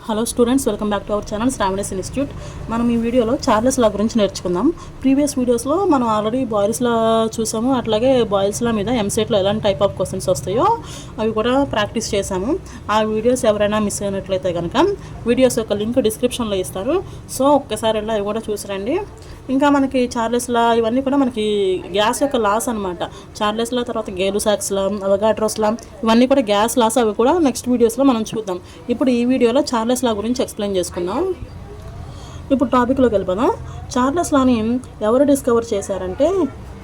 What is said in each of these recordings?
Hello students, welcome back to our channel Sravani's institute. మనం ఈ వీడియోలో చార్లెస్ లా గురించి నేర్చుకుందాం. ప్రీవియస్ వీడియోస్లో మనం ఆల్రెడీ బాయిల్స్ లా చూసాము, అట్లాగే బాయిల్స్ లా మీద ఎంసెట్లో ఎలాంటి టైప్ ఆఫ్ క్వశ్చన్స్ వస్తాయో అవి కూడా ప్రాక్టీస్ చేశాము. ఆ వీడియోస్ ఎవరైనా మిస్ అయినట్లయితే కనుక వీడియోస్ యొక్క లింక్ డిస్క్రిప్షన్లో ఇస్తారు. సో ఒక్కసారి వెళ్ళి అవి కూడా చూసిరండి. ఇంకా మనకి చార్లెస్ లా ఇవన్నీ కూడా మనకి గ్యాస్ యొక్క లాస్ అనమాట. చార్లెస్ లా, తర్వాత గేలు సాక్స్ లా, అవగాడ్రోస్ లా, ఇవన్నీ కూడా గ్యాస్ లాస్. అవి కూడా నెక్స్ట్ వీడియోస్లో మనం చూద్దాం. ఇప్పుడు ఈ వీడియోలో చార్లెస్ లా గురించి ఎక్స్ప్లెయిన్ చేసుకుందాం. ఇప్పుడు టాపిక్లోకి వెళ్ళిపోదాం. చార్లెస్ లాని ఎవరు డిస్కవర్ చేశారంటే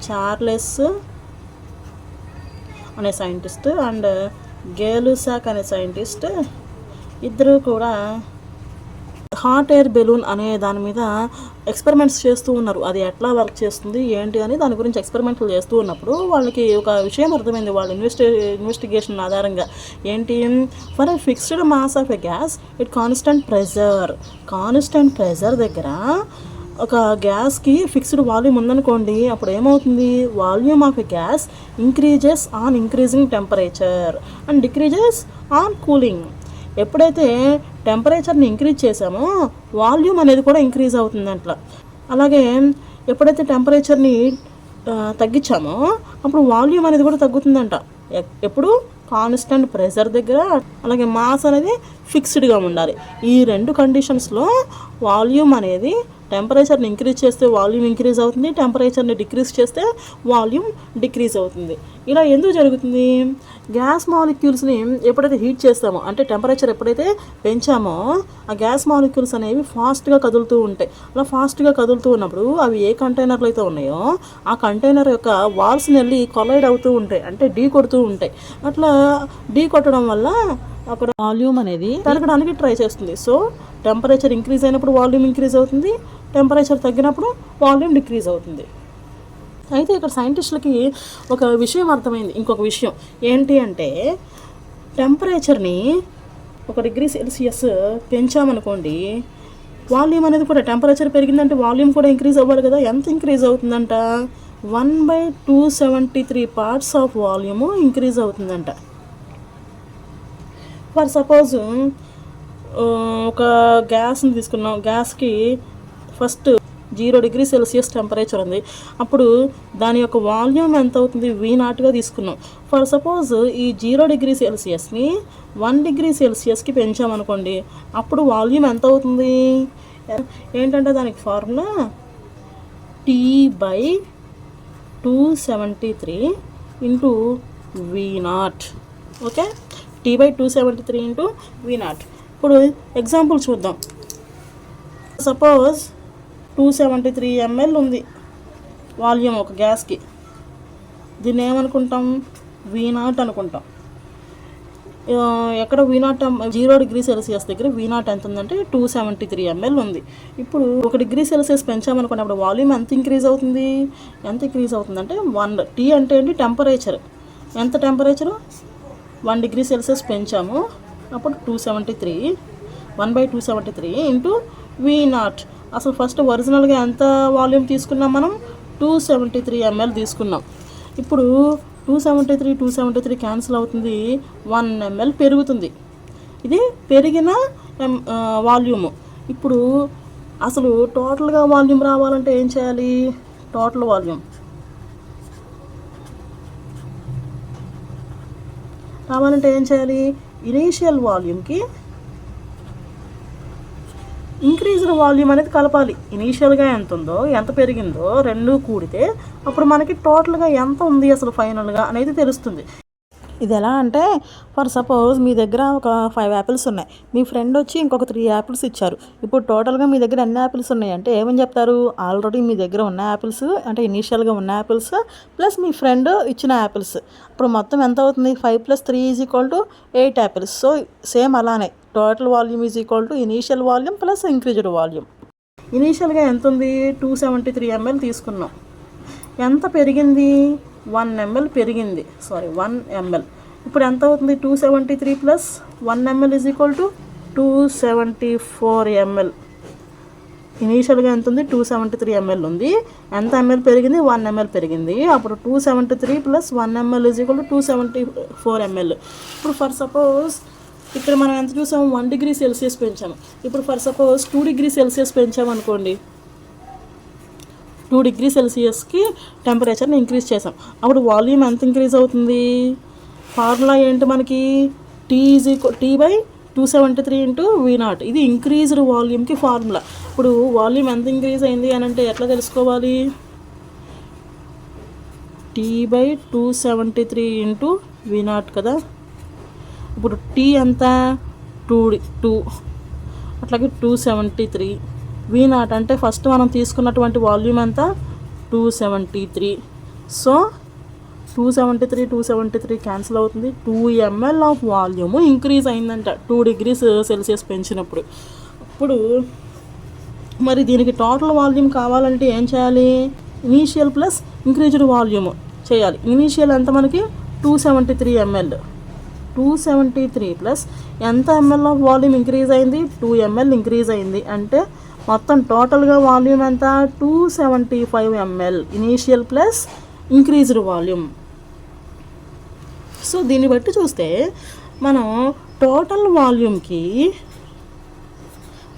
చార్లెస్ అనే సైంటిస్ట్ అండ్ గేలుసాక్ అనే సైంటిస్ట్ ఇద్దరు కూడా హాట్ ఎయిర్ బెలూన్ అనే దాని మీద ఎక్స్పెరిమెంట్స్ చేస్తూ ఉన్నారు. అది ఎట్లా వర్క్ చేస్తుంది ఏంటి అని దాని గురించి ఎక్స్పెరిమెంట్లు చేస్తూ ఉన్నప్పుడు వాళ్ళకి ఒక విషయం అర్థమైంది. వాళ్ళ ఇన్వెస్టిగేషన్ ఆధారంగా ఏంటి, for a fixed mass of a gas it constant pressure దగ్గర ఒక గ్యాస్కి ఫిక్స్డ్ వాల్యూమ్ ఉందనుకోండి, అప్పుడు ఏమవుతుంది, volume of a gas increases on increasing temperature and decreases on cooling. ఎప్పుడైతే టెంపరేచర్ని ఇంక్రీజ్ చేసామో వాల్యూమ్ అనేది కూడా ఇంక్రీజ్ అవుతుందంట. అలాగే ఎప్పుడైతే టెంపరేచర్ని తగ్గించామో అప్పుడు వాల్యూమ్ అనేది కూడా తగ్గుతుందంట. ఎప్పుడు కాన్స్టెంట్ ప్రెషర్ దగ్గర, అలాగే మాస్ అనేది ఫిక్స్డ్గా ఉండాలి. ఈ రెండు కండిషన్స్లో వాల్యూమ్ అనేది టెంపరేచర్ని ఇంక్రీజ్ చేస్తే వాల్యూమ్ ఇంక్రీజ్ అవుతుంది, టెంపరేచర్ని డిక్రీజ్ చేస్తే వాల్యూమ్ డిక్రీజ్ అవుతుంది. ఇలా ఎందుకు జరుగుతుంది, గ్యాస్ మాలిక్యూల్స్ని ఎప్పుడైతే హీట్ చేస్తామో, అంటే టెంపరేచర్ ఎప్పుడైతే పెంచామో ఆ గ్యాస్ మాలిక్యూల్స్ అనేవి ఫాస్ట్గా కదులుతూ ఉంటాయి. అలా ఫాస్ట్గా కదులుతూ ఉన్నప్పుడు అవి ఏ కంటైనర్లు అయితే ఉన్నాయో ఆ కంటైనర్ యొక్క వాల్స్ని వెళ్ళి కొలైడ్ అవుతూ ఉంటాయి, అంటే ఢీ కొడుతూ ఉంటాయి. అట్లా ఢీ కొట్టడం వల్ల అక్కడ వాల్యూమ్ అనేది పెరగడానికి ట్రై చేస్తుంది. సో టెంపరేచర్ ఇంక్రీజ్ అయినప్పుడు వాల్యూమ్ ఇంక్రీజ్ అవుతుంది, టెంపరేచర్ తగ్గినప్పుడు వాల్యూమ్ డిక్రీజ్ అవుతుంది. అయితే ఇక్కడ సైంటిస్టులకి ఒక విషయం అర్థమైంది. ఇంకొక విషయం ఏంటి అంటే, టెంపరేచర్ని 1 డిగ్రీ సెల్సియస్ పెంచామనుకోండి, వాల్యూమ్ అనేది కూడా, టెంపరేచర్ పెరిగిందంటే వాల్యూమ్ కూడా ఇంక్రీజ్ అవ్వాలి కదా. ఎంత ఇంక్రీజ్ అవుతుందంట, 1/273 పార్ట్స్ ఆఫ్ వాల్యూము ఇంక్రీజ్ అవుతుందంట. ఫర్ సపోజ్ ఒక గ్యాస్ని తీసుకున్నాం, గ్యాస్కి ఫస్ట్ 0 డిగ్రీ సెల్సియస్ టెంపరేచర్ ఉంది. అప్పుడు దాని యొక్క వాల్యూమ్ ఎంత అవుతుంది, V0గా తీసుకున్నాం. ఫర్ సపోజ్ ఈ 0 డిగ్రీ సెల్సియస్ని 1 డిగ్రీ సెల్సియస్కి పెంచామనుకోండి, అప్పుడు వాల్యూమ్ ఎంత అవుతుంది, ఏంటంటే దానికి formula T/273 into V0. Okay, T/273 into V0. ఇప్పుడు ఎగ్జాంపుల్ చూద్దాం. సపోజ్ 273 ml ఉంది వాల్యూమ్ ఒక గ్యాస్కి. దీన్ని ఏమనుకుంటాం, V0 అనుకుంటాం. ఎక్కడ V0, 0 డిగ్రీ సెల్సియస్ దగ్గర V0 ఎంత ఉందంటే 273 ml ఉంది. ఇప్పుడు 1 డిగ్రీ సెల్సియస్ పెంచామనుకోండి, అప్పుడు వాల్యూమ్ ఎంత ఇంక్రీజ్ అవుతుంది, అంటే 1. T అంటే ఏంటి, టెంపరేచర్. ఎంత టెంపరేచరు, 1 డిగ్రీ సెల్సియస్ పెంచాము, అప్పుడు 273, 1/273 ఇంటూ V0. అసలు ఫస్ట్ ఒరిజినల్గా ఎంత వాల్యూమ్ తీసుకున్నాం మనం, 273 ml తీసుకున్నాం. ఇప్పుడు 273 క్యాన్సిల్ అవుతుంది, 1 ml పెరుగుతుంది. ఇది పెరిగిన వాల్యూము. ఇప్పుడు అసలు టోటల్గా వాల్యూమ్ రావాలంటే ఏం చేయాలి, టోటల్ వాల్యూమ్ రావాలంటే ఏం చేయాలి, ఇనీషియల్ వాల్యూమ్కి ఇంక్రీజ్డ్ వాల్యూమ్ అనేది కలపాలి. ఇనీషియల్గా ఎంత ఉందో, ఎంత పెరిగిందో రెండు కూడితే అప్పుడు మనకి టోటల్గా ఎంత ఉంది అసలు ఫైనల్గా అనేది తెలుస్తుంది. ఇది ఎలా అంటే, ఫర్ సపోజ్ మీ దగ్గర ఒక 5 యాపిల్స్ ఉన్నాయి, మీ ఫ్రెండ్ వచ్చి ఇంకొక 3 యాపిల్స్ ఇచ్చారు. ఇప్పుడు టోటల్గా మీ దగ్గర ఎన్ని యాపిల్స్ ఉన్నాయి అంటే ఏమని చెప్తారు, ఆల్రెడీ మీ దగ్గర ఉన్న యాపిల్స్ అంటే ఇనీషియల్గా ఉన్న యాపిల్స్ ప్లస్ మీ ఫ్రెండ్ ఇచ్చిన యాపిల్స్. ఇప్పుడు మొత్తం ఎంత అవుతుంది, 5 + 3 = 8 యాపిల్స్. సో సేమ్ అలానే total volume initial volume plus increased volume. ఇనీషియల్గా ఎంత ఉంది, 273 ml తీసుకున్నాం. ఎంత పెరిగింది, 1 ml పెరిగింది, 1 ml. ఇప్పుడు ఎంత అవుతుంది, 273 + 1 ml = 274 ml. ఇనీషియల్గా ఎంత ఉంది, 273 ml ఉంది. ఎంత ml పెరిగింది, 1 ml పెరిగింది. అప్పుడు 273 + 1 ml = 274 ml. ఇప్పుడు ఫర్ సపోజ్ ఇక్కడ మనం ఎంత చూసాము 1 డిగ్రీ సెల్సియస్ పెంచాము. ఇప్పుడు ఫర్ సపోజ్ 2 డిగ్రీ సెల్సియస్ పెంచామనుకోండి, 2 డిగ్రీ సెల్సియస్కి టెంపరేచర్ని ఇంక్రీజ్ చేసాం. అప్పుడు వాల్యూమ్ ఎంత ఇంక్రీజ్ అవుతుంది? ఫార్ములా ఏంటి మనకి? T/273 into V0. ఇది ఇంక్రీజ్డ్ వాల్యూమ్కి ఫార్ములా. ఇప్పుడు వాల్యూమ్ ఎంత ఇంక్రీజ్ అయింది అని అంటే ఎట్లా తెలుసుకోవాలి? T/273 ఇంటూ V0 కదా. ఇప్పుడు T ఎంత? 2, అట్లాగే 273. V0 అంటే ఫస్ట్ మనం తీసుకున్నటువంటి వాల్యూమ్ ఎంత? 273. సో 273 క్యాన్సిల్ అవుతుంది. 2 ml ఆఫ్ వాల్యూమ్ ఇంక్రీజ్ అయిందంట 2 డిగ్రీస్ సెల్సియస్ పెంచినప్పుడు. అప్పుడు మరి దీనికి టోటల్ వాల్యూమ్ కావాలంటే ఏం చేయాలి? ఇనీషియల్ ప్లస్ ఇంక్రీజ్డ్ వాల్యూమ్ చేయాలి. ఇనీషియల్ ఎంత మనకి? 273 ml. 273 ప్లస్ ఎంత ml ఆఫ్ వాల్యూమ్ ఇంక్రీజ్ అయింది? 2 ml ఇంక్రీజ్ అయింది. అంటే మొత్తం టోటల్గా వాల్యూమ్ ఎంత? 275 ml initial plus increased volume. So దీన్ని బట్టి చూస్తే మనం టోటల్ వాల్యూమ్కి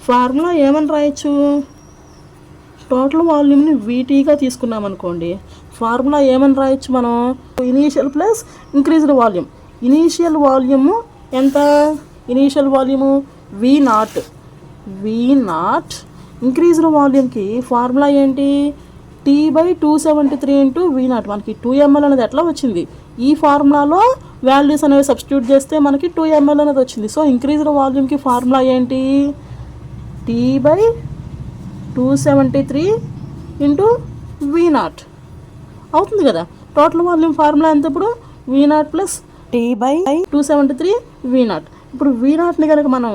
ఫార్ములా ఏమని రాయొచ్చు? టోటల్ వాల్యూమ్ని వీటీగా తీసుకున్నాం అనుకోండి, ఫార్ములా ఏమని రాయొచ్చు మనం? Initial plus increased volume. Initial volume ఎంత? Initial volume V0. ఇంక్రీజ్డ్ వాల్యూమ్కి ఫార్ములా ఏంటి? T/273 into V0. మనకి 2 ml అనేది ఎట్లా వచ్చింది? ఈ ఫార్ములాలో వాల్యూస్ అనేవి సబ్స్టిట్యూట్ చేస్తే మనకి 2 ml అనేది వచ్చింది. సో ఇంక్రీజ్డ్ వాల్యూమ్కి ఫార్ములా ఏంటి? T/273 ఇంటూ V0 అవుతుంది కదా. టోటల్ వాల్యూమ్ ఫార్ములా ఎంత ఇప్పుడు? V0 plus T/273 V0. ఇప్పుడు V0ని కనుక మనం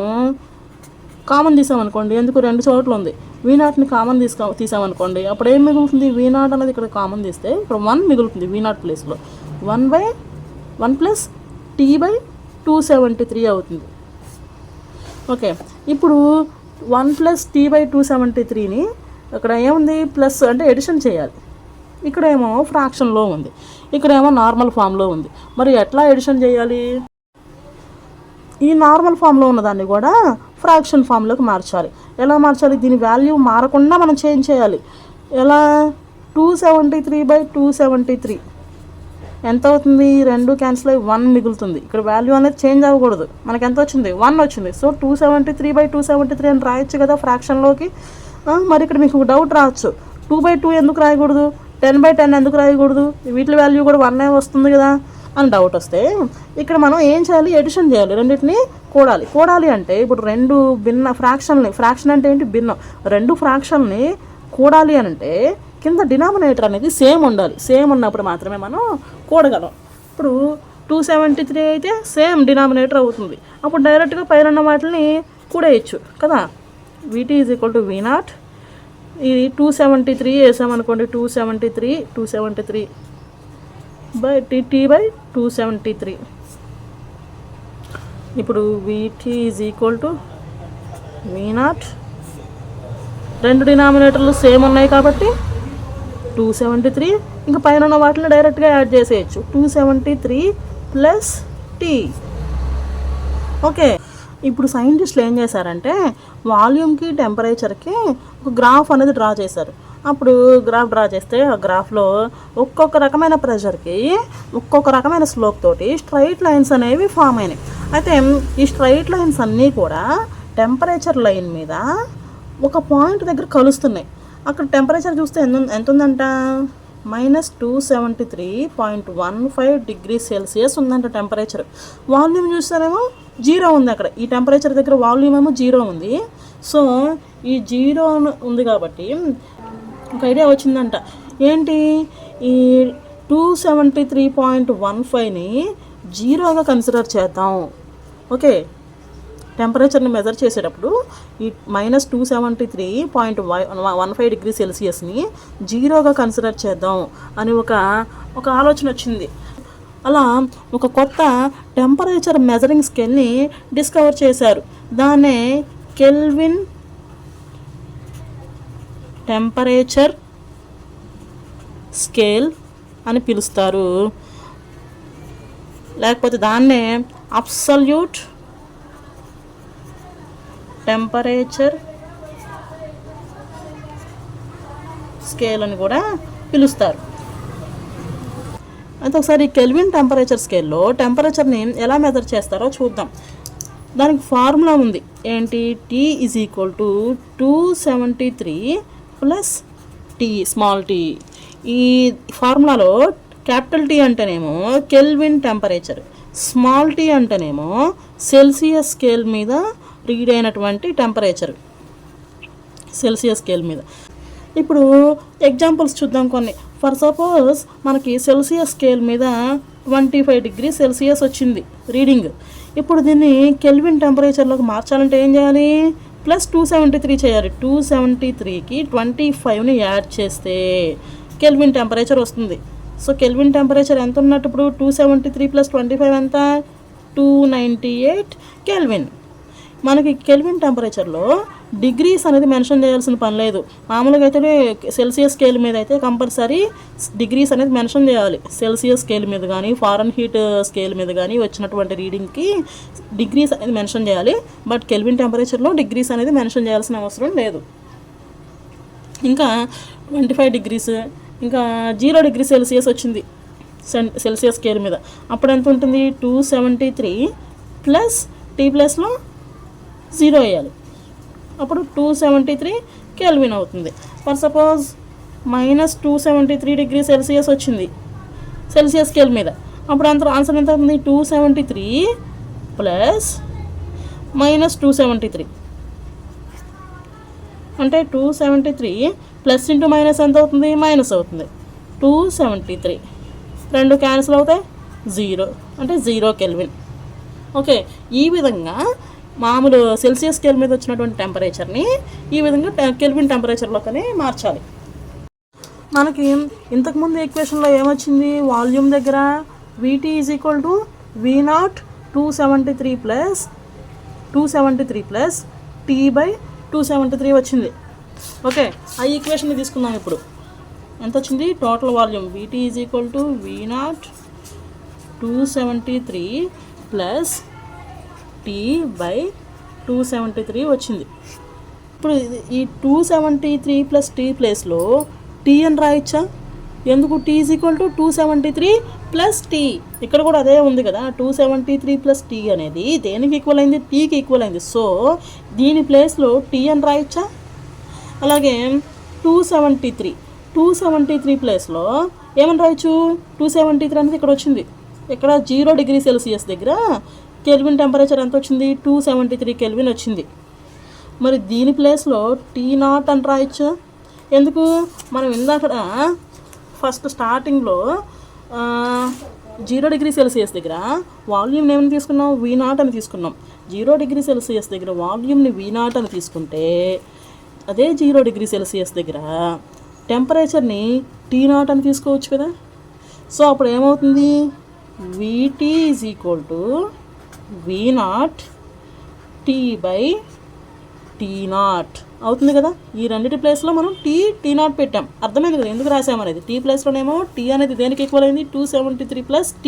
కామన్ తీసామనుకోండి, ఎందుకు 2 చోట్ల ఉంది, V0ని కామన్ తీసామనుకోండి, అప్పుడు ఏం మిగులుతుంది? V0 అనేది ఇక్కడ కామన్ తీస్తే ఇప్పుడు 1 మిగులుతుంది V0 ప్లేస్లో. 1 ప్లస్ T/273 అవుతుంది. ఓకే, ఇప్పుడు 1 ప్లస్ T/273ని ఇక్కడ ఏముంది? ప్లస్ అంటే ఎడిషన్ చేయాలి. ఇక్కడేమో ఫ్రాక్షన్లో ఉంది, ఇక్కడేమో నార్మల్ ఫామ్లో ఉంది. మరి ఎట్లా ఎడిషన్ చేయాలి? ఈ నార్మల్ ఫామ్లో ఉన్నదాన్ని కూడా ఫ్రాక్షన్ ఫామ్లోకి మార్చాలి. ఎలా మార్చాలి? దీని వాల్యూ మారకుండా మనం చేంజ్ చేయాలి. ఎలా? 273/273 ఎంత అవుతుంది? 2 క్యాన్సిల్ అయ్యి 1 మిగులుతుంది. ఇక్కడ వాల్యూ అనేది చేంజ్ అవ్వకూడదు. మనకి ఎంత వచ్చింది? 1 వచ్చింది. సో 273/273 అని రాయొచ్చు కదా ఫ్రాక్షన్లోకి. మరి ఇక్కడ మీకు డౌట్ రావచ్చు, 2/2 ఎందుకు రాయకూడదు, 10/10 ఎందుకు రాయకూడదు, వీటి వాల్యూ కూడా 1 వస్తుంది కదా అని డౌట్ వస్తే ఇక్కడ మనం ఏం చేయాలి? ఎడిషన్ చేయాలి, రెండింటిని కూడాలి. అంటే ఇప్పుడు 2 భిన్న ఫ్రాక్షన్ అంటే ఏంటి? భిన్నం. 2 ఫ్రాక్షన్ని కూడాలి అని అంటే కింద డినామినేటర్ అనేది సేమ్ ఉండాలి. సేమ్ ఉన్నప్పుడు మాత్రమే మనం కూడగలం. ఇప్పుడు 273 అయితే సేమ్ డినామినేటర్ అవుతుంది. అప్పుడు డైరెక్ట్గా పైన ఉన్న వాటిని కూడేయచ్చు కదా. VT = V0. ఇది 273 వేసామనుకోండి, 273 బై T/273. ఇప్పుడు VT = V0. 2 డినామినేటర్లు సేమ్ ఉన్నాయి కాబట్టి 273, ఇంకా పైన ఉన్న వాటిని డైరెక్ట్గా యాడ్ చేసేయచ్చు. 273 ప్లస్ T. ఓకే, ఇప్పుడు సైంటిస్టులు ఏం చేశారంటే వాల్యూమ్కి టెంపరేచర్కి ఒక గ్రాఫ్ అనేది డ్రా చేశారు. అప్పుడు గ్రాఫ్ డ్రా చేస్తే ఆ గ్రాఫ్లో ఒక్కొక్క రకమైన ప్రెషర్కి ఒక్కొక్క రకమైన స్లోప్ తోటి స్ట్రైట్ లైన్స్ అనేవి ఫామ్ అయినాయి. అయితే ఈ స్ట్రైట్ లైన్స్ అన్నీ కూడా టెంపరేచర్ లైన్ మీద ఒక పాయింట్ దగ్గర కలుస్తున్నాయి. అక్కడ టెంపరేచర్ చూస్తే ఎంత ఉందంట? -273.15 డిగ్రీ సెల్సియస్ ఉందంట టెంపరేచర్. వాల్యూమ్ చూస్తారేమో 0 ఉంది అక్కడ. ఈ టెంపరేచర్ దగ్గర వాల్యూమ్ ఏమో 0 ఉంది. సో ఈ 0 ఉంది కాబట్టి ఒక ఐడియా వచ్చిందంట. ఏంటి? ఈ 273.15ని 0గా కన్సిడర్ చేద్దాం. ఓకే, టెంపరేచర్ని మెజర్ చేసేటప్పుడు ఈ -273.15 డిగ్రీ సెల్సియస్ని 0గా కన్సిడర్ చేద్దాం అని ఒక ఆలోచన వచ్చింది. అలా ఒక కొత్త టెంపరేచర్ మెజరింగ్ స్కేల్ని డిస్కవర్ చేశారు. దాన్నే కెల్విన్ టెంపరేచర్ స్కేల్ అని పిలుస్తారు. లేకపోతే దాన్నే అబ్సల్యూట్ టెంపరేచర్ స్కేల్ అని కూడా పిలుస్తారు. అయితే ఒకసారి కెల్విన్ టెంపరేచర్ స్కేల్లో టెంపరేచర్ని ఎలా మెజర్ చేస్తారో చూద్దాం. దానికి ఫార్ములా ఉంది. ఏంటి? T is equal to 273 plus t, small t. ఈ ఫార్ములాలో క్యాపిటల్ టీ అంటేనేమో కెల్విన్ టెంపరేచర్, స్మాల్ టీ అంటేనేమో సెల్సియస్ స్కేల్ మీద రీడ్ అయినటువంటి టెంపరేచర్, సెల్సియస్ స్కేల్ మీద. ఇప్పుడు ఎగ్జాంపుల్స్ చూద్దాం కొన్ని. ఫర్ సపోజ్ మనకి సెల్సియస్ స్కేల్ మీద 25 డిగ్రీ సెల్సియస్ వచ్చింది రీడింగ్. ఇప్పుడు దీన్ని కెల్విన్ టెంపరేచర్లోకి మార్చాలంటే ఏం చేయాలి? ప్లస్ 273 చేయాలి. 273కి 25ని యాడ్ చేస్తే కెల్విన్ టెంపరేచర్ వస్తుంది. సో కెల్విన్ టెంపరేచర్ ఎంత ఉన్నట్టు ఇప్పుడు? 273 ప్లస్ 25 ఎంత? 298 కెల్విన్. మనకి కెల్విన్ టెంపరేచర్లో డిగ్రీస్ అనేది మెన్షన్ చేయాల్సిన పని లేదు. మామూలుగా అయితే సెల్సియస్ స్కేల్ మీద అయితే కంపల్సరీ డిగ్రీస్ అనేది మెన్షన్ చేయాలి. సెల్సియస్ స్కేల్ మీద కానీ ఫారెన్ హీట్ స్కేల్ మీద కానీ వచ్చినటువంటి రీడింగ్కి డిగ్రీస్ అనేది మెన్షన్ చేయాలి. బట్ కెల్విన్ టెంపరేచర్లో డిగ్రీస్ అనేది మెన్షన్ చేయాల్సిన అవసరం లేదు. ఇంకా 25 డిగ్రీస్, ఇంకా 0 డిగ్రీ సెల్సియస్ వచ్చింది సెల్సియస్ స్కేల్ మీద. అప్పుడు ఎంత ఉంటుంది? 273 ప్లస్ టీ ప్లస్లో 0 వేయాలి. అప్పుడు 273 కెల్విన్ అవుతుంది. For suppose minus 273 degree Celsius వచ్చింది సెల్సియస్ స్కేల్ మీద. అప్పుడు ఆన్సర్ ఎంత అవుతుంది? 273 ప్లస్ మైనస్ 273 అంటే 273 ప్లస్ ఇంటూ మైనస్ ఎంత అవుతుంది? మైనస్ అవుతుంది. 273 రెండు క్యాన్సిల్ అవుతాయి, 0 అంటే 0 కెల్విన్. ఓకే, ఈ విధంగా మామూలు సెల్సియస్ స్కేల్ మీద వచ్చినటువంటి టెంపరేచర్ని ఈ విధంగా కెల్విన్ టెంపరేచర్లోకి మార్చాలి. మనకి ఇంతకుముందు ఈక్వేషన్లో ఏమొచ్చింది? వాల్యూమ్ దగ్గర VT is equal to V0 273 plus T by 273 వచ్చింది. ఓకే, ఆ ఈక్వేషన్ని తీసుకుందాం. ఇప్పుడు ఎంత వచ్చింది? Total volume VT is equal to V0 273 plus T by 273 వచ్చింది. ఇప్పుడు ఈ 273 ప్లస్ T ప్లేస్లో T అని రాయచ్చా? ఎందుకు? T is equal to 273 plus T. ఇక్కడ కూడా అదే ఉంది కదా. 273 ప్లస్ T అనేది దేనికి ఈక్వల్ అయింది? Tకి ఈక్వల్ అయింది. సో దీని ప్లేస్లో T అని రాయచ్చా? అలాగే 273 ప్లేస్లో ఏమని రాయచ్చు? 273 అనేది ఇక్కడ వచ్చింది. ఇక్కడ 0 డిగ్రీ సెల్సియస్ దగ్గర కెల్విన్ టెంపరేచర్ ఎంత వచ్చింది? 273 కెల్విన్ వచ్చింది. మరి దీని ప్లేస్లో T0 అని రాయచ్చు. ఎందుకు? మనం ఇందాక ఫస్ట్ స్టార్టింగ్లో 0 డిగ్రీ సెల్సియస్ దగ్గర వాల్యూమ్ని ఏమని తీసుకున్నాం? V0 అని తీసుకున్నాం. 0 డిగ్రీ సెల్సియస్ దగ్గర వాల్యూమ్ని V0 అని తీసుకుంటే అదే 0 డిగ్రీ సెల్సియస్ దగ్గర టెంపరేచర్ని T0 అని తీసుకోవచ్చు కదా. సో అప్పుడు ఏమవుతుంది? VT is equal to V0 T by T0 అవుతుంది కదా. ఈ రెండింటి ప్లేస్లో మనం T0 పెట్టాం. అర్థమైంది కదా ఎందుకు రాసామనేది. T ప్లేస్లోనేమో T అనేది దేనికి ఈక్వల్ అయింది? 273 ప్లస్ T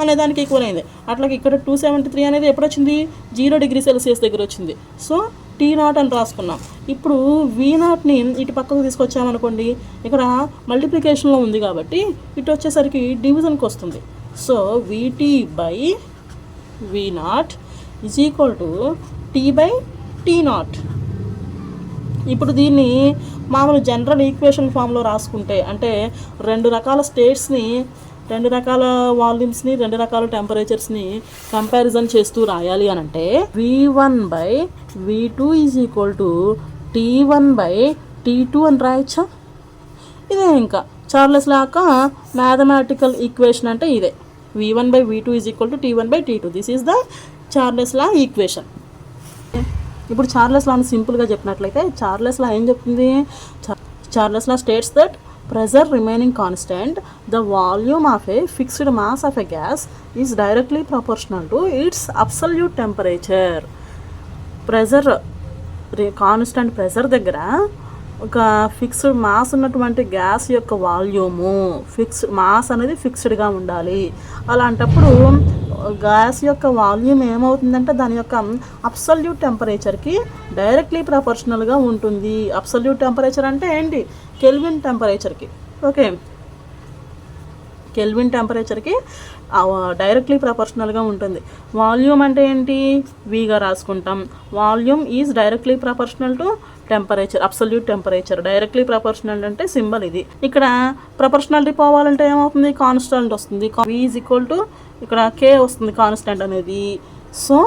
అనే దానికి ఈక్వల్ అయింది. అట్లాగే ఇక్కడ 273 అనేది ఎప్పుడు వచ్చింది? 0 డిగ్రీ సెల్సియస్ దగ్గర వచ్చింది. సో T0 అని రాసుకున్నాం. ఇప్పుడు V0ని ఇటు పక్కకు తీసుకొచ్చామనుకోండి, ఇక్కడ మల్టిప్లికేషన్లో ఉంది కాబట్టి ఇటు వచ్చేసరికి డివిజన్కి వస్తుంది. So VT by V0 is equal to T by T0. ఇప్పుడు దీన్ని మామూలు జనరల్ ఈక్వేషన్ ఫామ్లో రాసుకుంటే, అంటే రెండు రకాల స్టేట్స్ని, రెండు రకాల వాల్యూమ్స్ని, రెండు రకాల టెంపరేచర్స్ని కంపారిజన్ చేస్తూ రాయాలి అని అంటే V1 by V2 is equal to T1 by T2 అని రాయచ్చా? ఇదే ఇంకా చార్లెస్ లా యొక్క మ్యాథమెటికల్ ఈక్వేషన్ అంటే ఇదే. V1 by V2 is equal to T1 by T2. This is the Charles law equation. ఇప్పుడు చార్లెస్ లాని సింపుల్గా చెప్పినట్లయితే చార్లెస్ లా ఏం చెప్తుంది? Charles law states that pressure remaining constant the volume of A fixed mass of a gas is directly proportional to it's absolute temperature. Pressure constant pressure దగ్గర ఒక fixed mass ఉన్నటువంటి gas యొక్క volume mass అనేది ఫిక్స్డ్గా ఉండాలి. అలాంటప్పుడు gas యొక్క volume ఏమవుతుందంటే దాని యొక్క అబ్సల్యూట్ టెంపరేచర్కి డైరెక్ట్లీ ప్రపోర్షనల్గా ఉంటుంది. అబ్సల్యూట్ టెంపరేచర్ అంటే ఏంటి? కెల్విన్ టెంపరేచర్కి. ఓకే, కెల్విన్ టెంపరేచర్కి డైరెక్ట్లీ ప్రపోర్షనల్గా ఉంటుంది. వాల్యూమ్ అంటే ఏంటి? వీగా రాసుకుంటాం. Volume is directly proportional to temperature, absolute temperature. Directly proportional అంటే సింబల్ ఇది. ఇక్కడ ప్రపోర్షనాలిటీ పోవాలంటే ఏమవుతుంది? కాన్స్టెంట్ వస్తుంది. V ఈజ్ ఈక్వల్ టు ఇక్కడ K వస్తుంది కాన్స్టెంట్ అనేది. సో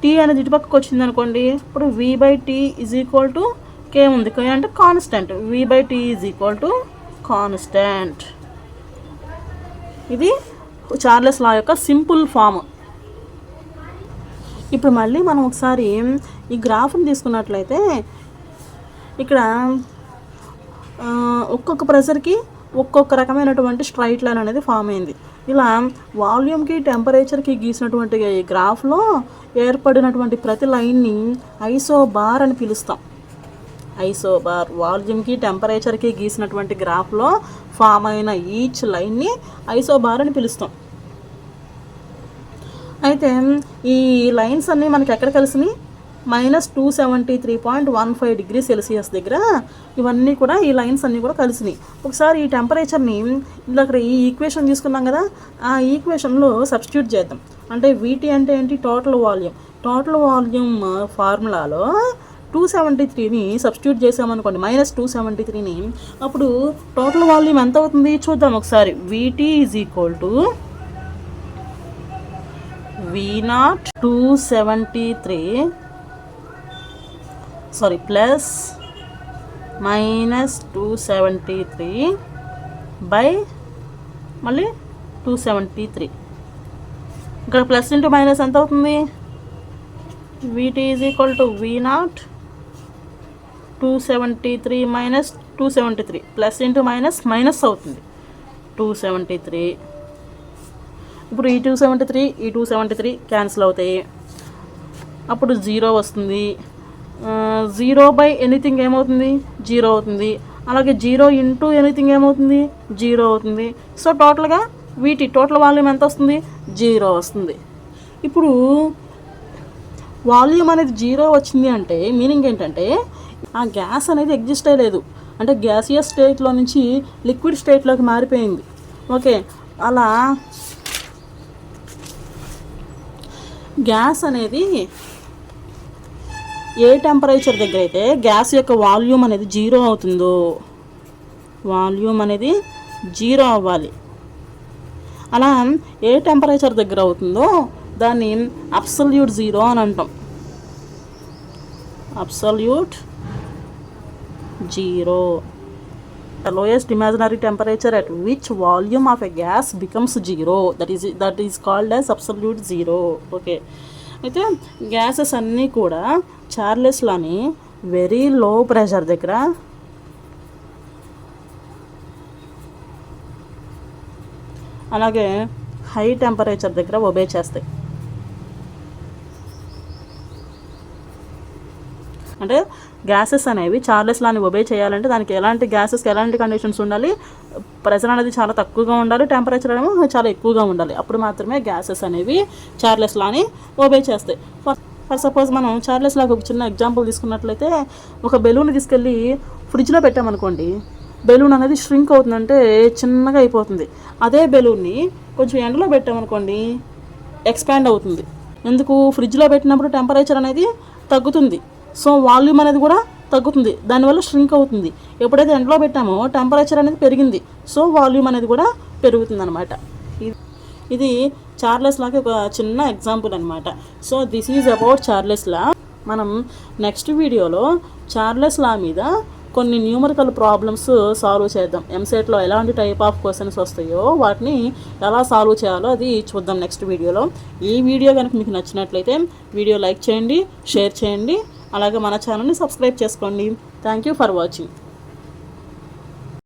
T అనేది ఇటు పక్కకు వచ్చింది అనుకోండి, ఇప్పుడు V/T is equal to K ఉంది. K అంటే constant. V/T is equal to constant. ఇది చార్లెస్ లా యొక్క సింపుల్ ఫామ్. ఇప్పుడు మళ్ళీ మనం ఒకసారి ఈ గ్రాఫ్ని తీసుకున్నట్లయితే ఇక్కడ ఒక్కొక్క ప్రెషర్కి ఒక్కొక్క రకమైనటువంటి స్ట్రైట్ లైన్ అనేది ఫామ్ అయింది. ఇలా వాల్యూమ్కి టెంపరేచర్కి గీసినటువంటి ఈ గ్రాఫ్లో ఏర్పడినటువంటి ప్రతి లైన్ని ఐసోబార్ అని పిలుస్తాం. ఐసోబార్. వాల్యూమ్కి టెంపరేచర్కి గీసినటువంటి గ్రాఫ్లో ఫామ్ అయిన ఈచ్ లైన్ని ఐసోబార్ అని పిలుస్తాం. అయితే ఈ లైన్స్ అన్నీ మనకి ఎక్కడ కలిసినాయి? -273.15 డిగ్రీ సెల్సియస్ దగ్గర ఇవన్నీ కూడా ఈ లైన్స్ అన్నీ కూడా కలిసినాయి. ఒకసారి ఈ టెంపరేచర్ని అక్కడ ఈ ఈక్వేషన్ తీసుకున్నాం కదా, ఆ ఈక్వేషన్లో సబ్స్టిట్యూట్ చేద్దాం. అంటే VT అంటే ఏంటి? Total volume. టోటల్ వాల్యూమ్ ఫార్ములాలో 273ని సబ్స్టిట్యూట్ చేసామనుకోండి, -273ని, అప్పుడు టోటల్ వాల్యూమ్ ఎంత అవుతుంది చూద్దాం ఒకసారి. VT is equal to V0 273 plus -273 by మళ్ళీ 273. ఇక్కడ ప్లస్ ఇంటూ మైనస్ ఎంత అవుతుంది? VT is equal to V0 273 minus 273. Plus into minus minus అవుతుంది 273. ఇప్పుడు ఈ 273 ఈ 273 క్యాన్సిల్ అవుతాయి. అప్పుడు 0 వస్తుంది. 0 బై ఎనీథింగ్ ఏమవుతుంది? 0 అవుతుంది. అలాగే 0 ఇంటూ ఎనీథింగ్ ఏమవుతుంది? 0 అవుతుంది. సో టోటల్గా VT టోటల్ వాల్యూమ్ ఎంత వస్తుంది? 0 వస్తుంది. ఇప్పుడు వాల్యూమ్ అనేది 0 వచ్చింది అంటే మీనింగ్ ఏంటంటే ఆ గ్యాస్ అనేది ఎగ్జిస్ట్ అయ్యలేదు, అంటే గ్యాసియస్ స్టేట్లో నుంచి లిక్విడ్ స్టేట్లోకి మారిపోయింది. ఓకే, అలా గ్యాస్ అనేది ఏ టెంపరేచర్ దగ్గర అయితే గ్యాస్ యొక్క వాల్యూమ్ అనేది 0 అవుతుందో, వాల్యూమ్ అనేది 0 అవ్వాలి. అలా ఏ టెంపరేచర్ దగ్గర అవుతుందో దాన్ని అబ్సల్యూట్ 0 అని అంటాం. Absolute 0. The lowest imaginary temperature at which volume of a gas becomes 0, that is called as absolute 0. Okay, అయితే గ్యాసెస్ అన్నీ కూడా చార్లెస్ లాని వెరీ లో ప్రెషర్ దగ్గర అలాగే హై టెంపరేచర్ దగ్గర ఒబే చేస్తాయి. అంటే గ్యాసెస్ అనేవి చార్లెస్ లాని ఒబే చేయాలంటే దానికి ఎలాంటి గ్యాసెస్కి ఎలాంటి కండిషన్స్ ఉండాలి? ప్రెషర్ అనేది చాలా తక్కువగా ఉండాలి, టెంపరేచర్ ఏమో చాలా ఎక్కువగా ఉండాలి. అప్పుడు మాత్రమే గ్యాసెస్ అనేవి చార్లెస్ లాని ఒబే చేస్తాయి. ఫర్ సపోజ్ మనం చార్లెస్ లాగా ఒక చిన్న ఎగ్జాంపుల్ తీసుకున్నట్లయితే, ఒక బెలూన్ తీసుకెళ్ళి ఫ్రిడ్జ్లో పెట్టామనుకోండి, బెలూన్ అనేది ష్రింక్ అవుతుందంటే చిన్నగా అయిపోతుంది. అదే బెలూన్ని కొంచెం ఎండలో పెట్టామనుకోండి ఎక్స్పాండ్ అవుతుంది. ఎందుకు? ఫ్రిడ్జ్లో పెట్టినప్పుడు టెంపరేచర్ అనేది తగ్గుతుంది, సో వాల్యూమ్ అనేది కూడా తగ్గుతుంది, దానివల్ల ష్రింక్ అవుతుంది. ఎప్పుడైతే ఎండలో పెట్టామో టెంపరేచర్ అనేది పెరిగింది, సో వాల్యూమ్ అనేది కూడా పెరుగుతుంది అనమాట. ఇది చార్లెస్ లాకి ఒక చిన్న ఎగ్జాంపుల్ అనమాట. So this is about Charles లా. మనం నెక్స్ట్ వీడియోలో చార్లెస్ లా మీద కొన్ని న్యూమరికల్ ప్రాబ్లమ్స్ సాల్వ్ చేద్దాం. ఎంసెట్లో ఎలాంటి టైప్ ఆఫ్ క్వశ్చన్స్ వస్తాయో వాటిని ఎలా సాల్వ్ చేయాలో అది చూద్దాం నెక్స్ట్ వీడియోలో. ఈ వీడియో కనుక మీకు నచ్చినట్లయితే వీడియో లైక్ చేయండి, షేర్ చేయండి, అలాగే మన ఛానల్ని సబ్స్క్రైబ్ చేసుకోండి. Thank you for watching.